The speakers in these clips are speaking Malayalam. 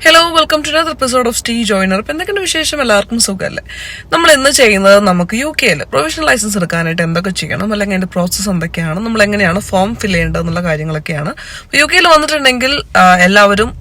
Hello welcome to another episode of സ്റ്റീ ജോയിനർ. ഇപ്പം എന്തൊക്കെയാണ് വിശേഷം? എല്ലാവർക്കും സുഖമല്ലേ? നമ്മൾ ഇന്ന് ചെയ്യുന്നത് നമുക്ക് UK-ൽ പ്രൊഫഷണൽ ലൈസൻസ് എടുക്കാനായിട്ട് എന്തൊക്കെ ചെയ്യണം, അല്ലെങ്കിൽ അതിന്റെ പ്രോസസ്സ് എന്തൊക്കെയാണ്, നമ്മൾ എങ്ങനെയാണ് ഫോം ഫിൽ ചെയ്യേണ്ടത് എന്നുള്ള കാര്യങ്ങളൊക്കെയാണ്. UK-ൽ വന്നിട്ടുണ്ടെങ്കിൽ എല്ലാവരും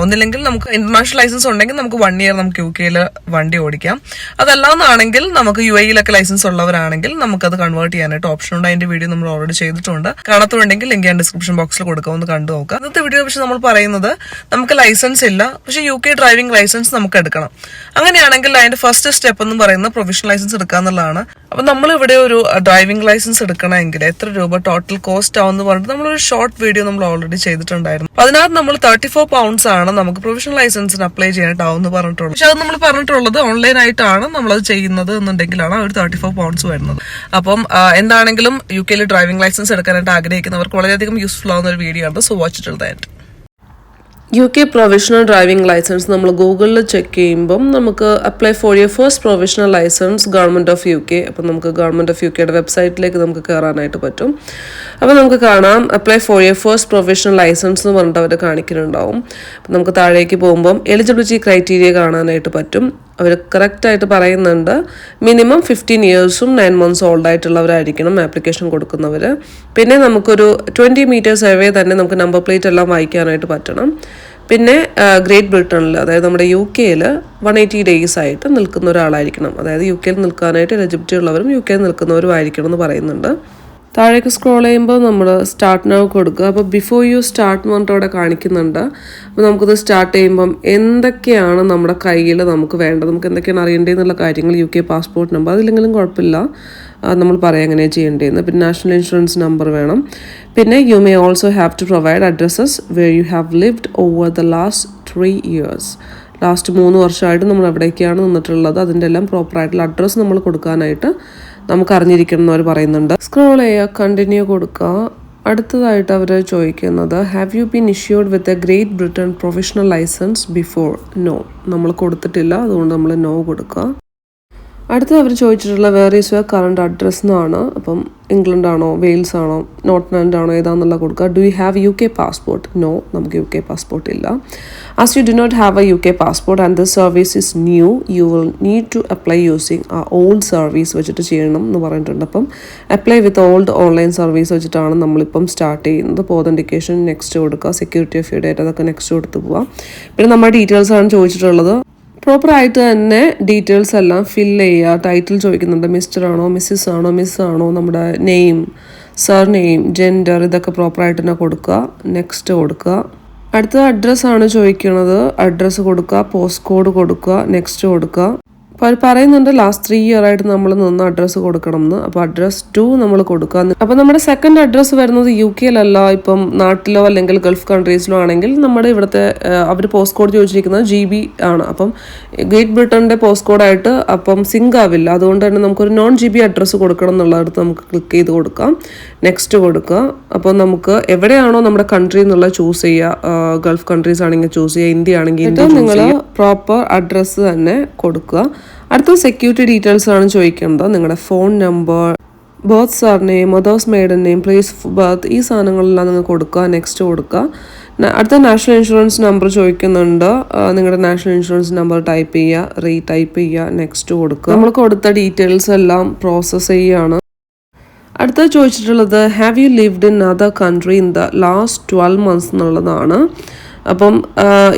ഒന്നില്ലെങ്കിൽ നമുക്ക് ഇന്റർനാഷണൽ ലൈസൻസ് ഉണ്ടെങ്കിൽ നമുക്ക് 1 year നമുക്ക് UK-ൽ വണ്ടി ഓടിക്കാം. അതല്ലാന്നാണെങ്കിൽ നമുക്ക് UAE-ലൊക്കെ ലൈസൻസ് ഉള്ളവരാണെങ്കിൽ നമുക്കത് കൺവേർട്ട് ചെയ്യാനായിട്ട് ഓപ്ഷൻ ഉണ്ട്. അതിന്റെ വീഡിയോ നമ്മൾ ഓൾറെഡി ചെയ്തിട്ടുണ്ട്. കാണാത്തുണ്ടെങ്കിൽ ലിങ്ക് ഞാൻ ഡിസ്ക്രിപ്ഷൻ ബോക്സിൽ കൊടുക്കാം, ഒന്ന് കണ്ടു നോക്കാം. ഇന്നത്തെ വീഡിയോ പക്ഷെ നമ്മൾ പറയുന്നത് നമുക്ക് ലൈസൻസ് ഇല്ല, പക്ഷെ UK ഡ്രൈവിംഗ് ലൈസൻസ് നമുക്ക് എടുക്കണം. അങ്ങനെയാണെങ്കിൽ അതിന്റെ ഫസ്റ്റ് സ്റ്റെപ്പ് എന്ന് പറയുന്നത് പ്രൊഫഷണൽ ലൈസൻസ് എടുക്കുക എന്നുള്ളതാണ്. അപ്പൊ നമ്മൾ ഇവിടെ ഒരു ഡ്രൈവിംഗ് ലൈസൻസ് എടുക്കണമെങ്കിൽ എത്ര രൂപ ടോട്ടൽ കോസ്റ്റ് ആവും എന്ന് പറഞ്ഞിട്ട് നമ്മളൊരു ഷോർട്ട് വീഡിയോ നമ്മൾ ഓൾറെഡി ചെയ്തിട്ടുണ്ടായിരുന്നു. അതിനകത്ത് നമ്മൾ 34 pounds ആണ് നമുക്ക് പ്രൊഫഷണൽ ലൈസൻസിന് അപ്ലൈ ചെയ്യാനായിട്ടാവും എന്ന് പറഞ്ഞിട്ടുള്ളത്. പക്ഷെ അത് നമ്മൾ പറഞ്ഞിട്ടുള്ളത് ഓൺലൈൻ ആയിട്ടാണ് നമ്മളത് ചെയ്യുന്നത് എന്നുണ്ടെങ്കിലാണ് ഒരു 34 pounds വരുന്നത്. അപ്പം എന്താണെങ്കിലും UK-ൽ ഡ്രൈവിംഗ് ലൈസൻസ് എടുക്കാനായിട്ട് ആഗ്രഹിക്കുന്നവർക്ക് വളരെയധികം യൂസ്ഫുൾ ആവുന്ന ഒരു വീഡിയോ ആണ്. So watch it that. UK professional driving licence നമ്മൾ ഗൂഗിളിൽ ചെക്ക് ചെയ്യുമ്പം നമുക്ക് apply for your first professional licence government of UK. അപ്പം നമുക്ക് ഗവൺമെൻറ് ഓഫ് UKയുടെ വെബ്സൈറ്റിലേക്ക് നമുക്ക് കയറാനായിട്ട് പറ്റും. അപ്പോൾ നമുക്ക് കാണാം apply for your first professional licence എന്ന് പറഞ്ഞിട്ട് അവർ കാണിക്കുന്നുണ്ടാവും. അപ്പം നമുക്ക് താഴേക്ക് പോകുമ്പം എലിജിബിലിറ്റി ക്രൈറ്റീരിയ കാണാനായിട്ട് പറ്റും. അവർ കറക്റ്റായിട്ട് പറയുന്നുണ്ട് മിനിമം 15 years 9 months ഓൾഡ് ആയിട്ടുള്ളവരായിരിക്കണം ആപ്ലിക്കേഷൻ കൊടുക്കുന്നവർ. പിന്നെ നമുക്കൊരു 20 meters അവേ തന്നെ നമുക്ക് നമ്പർ പ്ലേറ്റ് എല്ലാം വായിക്കാനായിട്ട് പറ്റണം. പിന്നെ ഗ്രേറ്റ് ബ്രിട്ടനിൽ, അതായത് നമ്മുടെ UK-ൽ 180 days ആയിട്ട് നിൽക്കുന്ന ഒരാളായിരിക്കണം. അതായത് UK-ൽ നിൽക്കാനായിട്ട് എലിജിബിലിറ്റി ഉള്ളവരും UK-ൽ നിൽക്കുന്നവരും ആയിരിക്കണം എന്ന് പറയുന്നുണ്ട്. താഴേക്ക് സ്ക്രോൾ ചെയ്യുമ്പോൾ നമ്മൾ സ്റ്റാർട്ട് നൗ കൊടുക്കുക. അപ്പോൾ ബിഫോർ യു സ്റ്റാർട്ട് എന്ന് പറഞ്ഞിട്ട് അവിടെ കാണിക്കുന്നുണ്ട്. അപ്പോൾ നമുക്കത് സ്റ്റാർട്ട് ചെയ്യുമ്പം എന്തൊക്കെയാണ് നമ്മുടെ കയ്യിൽ നമുക്ക് വേണ്ടത്, നമുക്ക് എന്തൊക്കെയാണ് അറിയേണ്ടതെന്നുള്ള കാര്യങ്ങൾ UK പാസ്പോർട്ട് നമ്പർ, അതില്ലെങ്കിലും കുഴപ്പമില്ല, നമ്മൾ പറയാം എങ്ങനെയാണ് ചെയ്യേണ്ടതെന്ന്. പിന്നെ നാഷണൽ ഇൻഷുറൻസ് നമ്പർ വേണം. പിന്നെ you may also have to provide addresses where you have lived over the last 3 years. Last 3 വർഷമായിട്ട് നമ്മൾ എവിടേക്കാണ് നിന്നിട്ടുള്ളത് അതിൻ്റെ എല്ലാം പ്രോപ്പറായിട്ടുള്ള അഡ്രസ്സ് നമ്മൾ കൊടുക്കാനായിട്ട് നമുക്ക് അറിഞ്ഞിരിക്കണം എന്ന് അവർ പറയുന്നുണ്ട്. സ്ക്രോൾ ചെയ്യുക, കണ്ടിന്യൂ കൊടുക്കുക. അടുത്തതായിട്ട് അവർ ചോദിക്കുന്നത് have you been issued with a Great Britain professional licence before? No, നമ്മൾ കൊടുത്തിട്ടില്ല, അതുകൊണ്ട് നമ്മൾ നോ കൊടുക്കുക. അടുത്തത് അവർ ചോദിച്ചിട്ടുള്ള where is your current address എന്നാണ്. അപ്പം ഇംഗ്ലണ്ട് ആണോ വെയിൽസ് ആണോ നോർത്ത് ആണോ ഏതാണെന്നുള്ള കൊടുക്കുക. Do you have UK passport? No, നമുക്ക് UK പാസ്പോർട്ട് ഇല്ല. As you do not have a UK passport and this service is new you will need to apply using a old service വെച്ചിട്ട് ചെയ്യണം എന്ന് പറഞ്ഞിട്ടുണ്ട്. അപ്പം apply with old online service വെച്ചിട്ടാണ് നമ്മളിപ്പം സ്റ്റാർട്ട് ചെയ്യുന്നത്. ഓതൻറ്റിക്കേഷൻ നെക്സ്റ്റ് കൊടുക്കുക, സെക്യൂരിറ്റി ഓഫ് യുവർ ഡേറ്റ അതൊക്കെ നെക്സ്റ്റ് കൊടുത്ത് പോവാം. പിന്നെ നമ്മുടെ ഡീറ്റെയിൽസ് ആണ് ചോദിച്ചിട്ടുള്ളത്. പ്രോപ്പറായിട്ട് തന്നെ ഡീറ്റെയിൽസ് എല്ലാം ഫില്ല് ചെയ്യുക. ടൈറ്റിൽ ചോദിക്കുന്നുണ്ട്, മിസ്റ്റർ ആണോ മിസ്സിസ് ആണോ മിസ് ആണോ, നമ്മുടെ നെയിം, സർ നെയിം, ജെൻഡർ, ഇതൊക്കെ പ്രോപ്പറായിട്ട് തന്നെ കൊടുക്കുക. നെക്സ്റ്റ് കൊടുക്കുക. അടുത്ത അഡ്രസ്സാണ് ചോദിക്കുന്നത്, അഡ്രസ്സ് കൊടുക്കുക, പോസ്റ്റ് കോഡ് കൊടുക്കുക, നെക്സ്റ്റ് കൊടുക്കുക. അപ്പോൾ അവർ പറയുന്നുണ്ട് ലാസ്റ്റ് 3 year ആയിട്ട് നമ്മൾ നിന്ന് അഡ്രസ്സ് കൊടുക്കണം എന്ന്. അപ്പോൾ അഡ്രസ് 2 നമ്മൾ കൊടുക്കുക. അപ്പോൾ നമ്മുടെ സെക്കൻഡ് അഡ്രസ്സ് വരുന്നത് UK-ലല്ല, ഇപ്പം നാട്ടിലോ അല്ലെങ്കിൽ ഗൾഫ് കൺട്രീസിലോ ആണെങ്കിൽ നമ്മുടെ ഇവിടുത്തെ അവർ പോസ്റ്റ് കോഡ് ചോദിച്ചിരിക്കുന്നത് GB ആണ്. അപ്പം ഗ്രേറ്റ് ബ്രിട്ടൻ്റെ പോസ്റ്റ് കോഡായിട്ട് അപ്പം സിങ്ക് ആവില്ല. അതുകൊണ്ട് തന്നെ നമുക്കൊരു non-GB അഡ്രസ്സ് കൊടുക്കണം എന്നുള്ളടത്ത് നമുക്ക് ക്ലിക്ക് ചെയ്ത് കൊടുക്കാം, നെക്സ്റ്റ് കൊടുക്കുക. അപ്പോൾ നമുക്ക് എവിടെയാണോ നമ്മുടെ കൺട്രി എന്നുള്ളത് ചൂസ് ചെയ്യുക. ഗൾഫ് കൺട്രീസ് ആണെങ്കിൽ ചൂസ് ചെയ്യുക, ഇന്ത്യ ആണെങ്കിൽ ഇന്ത്യ. നിങ്ങൾ പ്രോപ്പർ അഡ്രസ്സ് തന്നെ കൊടുക്കുക. അടുത്ത സെക്യൂരിറ്റി ഡീറ്റെയിൽസ് ആണ് ചോദിക്കുന്നത്. നിങ്ങളുടെ phone number, birth surname, mother's maiden name, place of birth, ഈ സാധനങ്ങളെല്ലാം നിങ്ങൾ കൊടുക്കുക, നെക്സ്റ്റ് കൊടുക്കുക. അടുത്ത നാഷണൽ ഇൻഷുറൻസ് നമ്പർ ചോദിക്കുന്നുണ്ട്. നിങ്ങളുടെ നാഷണൽ ഇൻഷുറൻസ് നമ്പർ ടൈപ്പ് ചെയ്യുക, റീടൈപ്പ് ചെയ്യുക, നെക്സ്റ്റ് കൊടുക്കുക. നമ്മൾ കൊടുത്ത ഡീറ്റെയിൽസ് എല്ലാം പ്രോസസ്സ് ചെയ്യുകയാണ്. അടുത്ത ചോദിച്ചിട്ടുള്ളത് have you lived in other country in the last 12 months എന്നുള്ളതാണ്. അപ്പം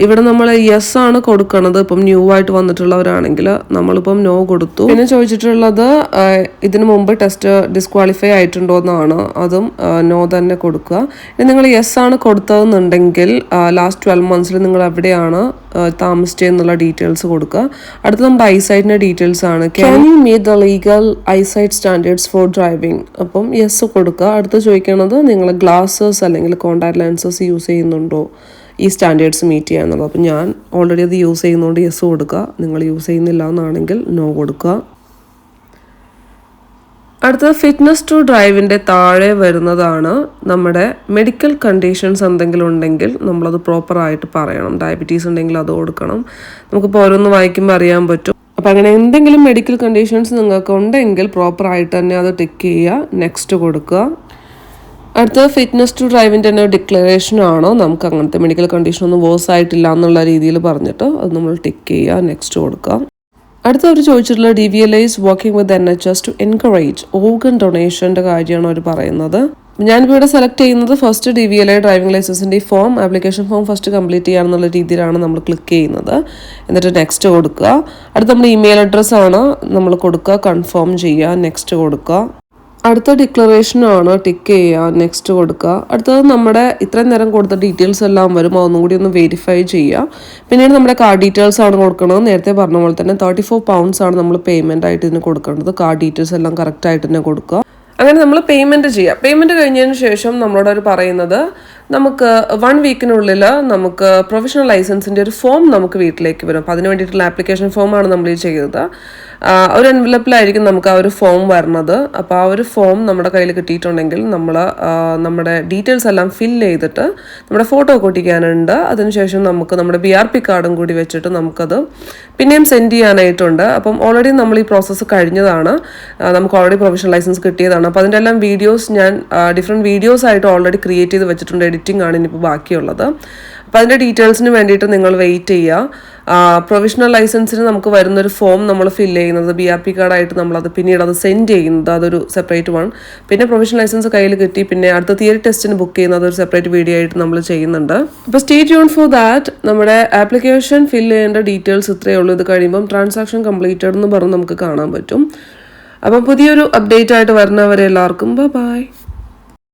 ഇവിടെ നമ്മൾ യെസ് ആണ് കൊടുക്കണത്. ഇപ്പം ന്യൂ ആയിട്ട് വന്നിട്ടുള്ളവരാണെങ്കിൽ നമ്മളിപ്പം നോ കൊടുത്തു. പിന്നെ ചോദിച്ചിട്ടുള്ളത് ഇതിനു മുമ്പ് ടെസ്റ്റ് ഡിസ്ക്വാളിഫൈ ആയിട്ടുണ്ടോ എന്നാണ്, അതും നോ തന്നെ കൊടുക്കുക. ഇനി നിങ്ങൾ യെസ് ആണ് കൊടുത്തതെന്നുണ്ടെങ്കിൽ ലാസ്റ്റ് 12 months നിങ്ങൾ എവിടെയാണ് താമസിച്ചെന്നുള്ള ഡീറ്റെയിൽസ് കൊടുക്കുക. അടുത്ത നമ്മുടെ ഐസൈറ്റിൻ്റെ ഡീറ്റെയിൽസ് ആണ്. Can you meet the legal eyesight standards for driving? അപ്പം യെസ് കൊടുക്കുക. അടുത്ത് ചോദിക്കുന്നത് നിങ്ങൾ ഗ്ലാസസ് അല്ലെങ്കിൽ കോൺടാക്ട് ലെൻസസ് യൂസ് ചെയ്യുന്നുണ്ടോ, ഈ സ്റ്റാൻഡേർഡ്സ് മീറ്റ് ചെയ്യുക എന്നുള്ളത്. അപ്പം ഞാൻ ഓൾറെഡി അത് യൂസ് ചെയ്യുന്നതുകൊണ്ട് യെസ് കൊടുക്കുക. നിങ്ങൾ യൂസ് ചെയ്യുന്നില്ല എന്നാണെങ്കിൽ നോ കൊടുക്കുക. അടുത്തത് ഫിറ്റ്നസ് ടു ഡ്രൈവിൻ്റെ താഴെ വരുന്നതാണ് നമ്മുടെ മെഡിക്കൽ കണ്ടീഷൻസ് എന്തെങ്കിലും ഉണ്ടെങ്കിൽ നമ്മളത് പ്രോപ്പറായിട്ട് പറയണം. ഡയബറ്റീസ് ഉണ്ടെങ്കിൽ അത് കൊടുക്കണം. നമുക്കിപ്പോൾ ഓരോന്ന് വായിക്കുമ്പോൾ അറിയാൻ പറ്റും. അപ്പോൾ അങ്ങനെ എന്തെങ്കിലും മെഡിക്കൽ കണ്ടീഷൻസ് നിങ്ങൾക്ക് ഉണ്ടെങ്കിൽ പ്രോപ്പറായിട്ട് തന്നെ അത് ടിക്ക് ചെയ്യുക, നെക്സ്റ്റ് കൊടുക്കുക. അടുത്ത ഫിറ്റ്നസ് ടു ഡ്രൈവിൻ്റെ തന്നെ ഡിക്ലറേഷനാണ്. നമുക്ക് അങ്ങനത്തെ മെഡിക്കൽ കണ്ടീഷനൊന്നും വേഴ്സ് ആയിട്ടില്ല എന്നുള്ള രീതിയിൽ പറഞ്ഞിട്ട് അത് നമ്മൾ ടിക്ക് ചെയ്യുക, നെക്സ്റ്റ് കൊടുക്കുക. അടുത്ത അവർ ചോദിച്ചിട്ടുള്ള DVLA is working with NHS to encourage organ ഡൊണേഷൻ്റെ കാര്യമാണ് അവർ പറയുന്നത്. ഞാനിപ്പോൾ ഇവിടെ സെലക്ട് ചെയ്യുന്നത് ഫസ്റ്റ് DVLA ഡ്രൈവിംഗ് ലൈസൻസിൻ്റെ ഈ form, application form first complete ചെയ്യാന്നുള്ള രീതിയിലാണ് നമ്മൾ ക്ലിക്ക് ചെയ്യുന്നത്. എന്നിട്ട് നെക്സ്റ്റ് കൊടുക്കുക. അടുത്ത നമ്മുടെ ഇമെയിൽ അഡ്രസ്സാണ് നമ്മൾ കൊടുക്കുക, കൺഫേം ചെയ്യുക, നെക്സ്റ്റ് കൊടുക്കുക. അടുത്ത ഡിക്ലറേഷനാണ്, ടിക്ക് ചെയ്യുക, നെക്സ്റ്റ് കൊടുക്കുക. അടുത്തത് നമ്മുടെ ഇത്രയും നേരം കൊടുത്ത ഡീറ്റെയിൽസ് എല്ലാം വരും, അതൊന്നും കൂടി ഒന്ന് വെരിഫൈ ചെയ്യുക. പിന്നീട് നമ്മുടെ കാർഡ് ഡീറ്റെയിൽസ് ആണ് കൊടുക്കുന്നത്. നേരത്തെ പറഞ്ഞ പോലെ തന്നെ 34 pounds ആണ് നമ്മൾ പേയ്മെൻ്റ് ആയിട്ട് ഇതിന് കൊടുക്കേണ്ടത്. കാർഡ് ഡീറ്റെയിൽസ് എല്ലാം കറക്റ്റ് ആയിട്ട് തന്നെ കൊടുക്കുക. അങ്ങനെ നമ്മൾ പേയ്മെൻറ്റ് ചെയ്യുക. പേയ്മെൻറ്റ് കഴിഞ്ഞതിന് ശേഷം നമ്മളോട് അവർ പറയുന്നത് നമുക്ക് 1 വീക്കിനുള്ളിൽ നമുക്ക് പ്രൊഫഷണൽ ലൈസൻസിൻ്റെ ഒരു ഫോം നമുക്ക് വീട്ടിലേക്ക് വരും. അപ്പോൾ അതിന് വേണ്ടിയിട്ടുള്ള ആപ്ലിക്കേഷൻ ഫോമാണ് നമ്മൾ ഈ ചെയ്തത്. ഒരു എൻവലപ്പിലായിരിക്കും നമുക്ക് ആ ഒരു ഫോം വരുന്നത്. അപ്പോൾ ആ ഒരു ഫോം നമ്മുടെ കയ്യിൽ കിട്ടിയിട്ടുണ്ടെങ്കിൽ നമ്മൾ നമ്മുടെ ഡീറ്റെയിൽസ് എല്ലാം ഫില്ല് ചെയ്തിട്ട് നമ്മുടെ ഫോട്ടോ ഒട്ടിക്കാനുണ്ട്. അതിനുശേഷം നമുക്ക് നമ്മുടെ BRP കാർഡും കൂടി വെച്ചിട്ട് നമുക്കത് പിന്നെയും സെൻഡ് ചെയ്യാനായിട്ടുണ്ട്. അപ്പം ഓൾറെഡി നമ്മൾ ഈ പ്രോസസ്സ് കഴിഞ്ഞതാണ്, നമുക്ക് ഓൾറെഡി പ്രൊഫഷണൽ ലൈസൻസ് കിട്ടിയതാണ്. അപ്പോൾ അതിൻ്റെ എല്ലാം വീഡിയോസ് ഞാൻ ഡിഫറെൻറ്റ് വീഡിയോസ് ആയിട്ട് ഓൾറെഡി ക്രിയേറ്റ് ചെയ്ത് വെച്ചിട്ടുണ്ട്. എഡിറ്റിംഗ് ആണ് ഇനിയിപ്പോൾ ബാക്കിയുള്ളത്. അപ്പോൾ അതിൻ്റെ ഡീറ്റെയിൽസിന് വേണ്ടിയിട്ട് നിങ്ങൾ വെയിറ്റ് ചെയ്യുക. പ്രൊവിഷണൽ ലൈസൻസിന് നമുക്ക് വരുന്നൊരു ഫോം നമ്മൾ ഫില്ല് ചെയ്യുന്നത് BRP കാർഡായിട്ട് നമ്മളത് പിന്നീട് അത് സെൻഡ് ചെയ്യുന്നത് അതൊരു സെപ്പറേറ്റ് വൺ. പിന്നെ പ്രൊവിഷണൽ ലൈസൻസ് കയ്യിൽ കിട്ടി പിന്നെ അടുത്ത തിയറി ടെസ്റ്റിന് ബുക്ക് ചെയ്യുന്നത് അതൊരു സെപ്പറേറ്റ് വീഡിയോ ആയിട്ട് നമ്മൾ ചെയ്യുന്നുണ്ട്. അപ്പോൾ സ്റ്റേ ട്യൂൺ ഫോർ ദാറ്റ്. നമ്മുടെ ആപ്ലിക്കേഷൻ ഫില്ല് ചെയ്യേണ്ട ഡീറ്റെയിൽസ് ഇത്രയേ ഉള്ളൂ. ഇത് കഴിയുമ്പം ട്രാൻസാക്ഷൻ കംപ്ലീറ്റഡ് എന്ന് പറഞ്ഞ് നമുക്ക് കാണാൻ പറ്റും. അപ്പം പുതിയൊരു അപ്ഡേറ്റ് ആയിട്ട് വരുന്നവരെ എല്ലാവർക്കും ബൈ.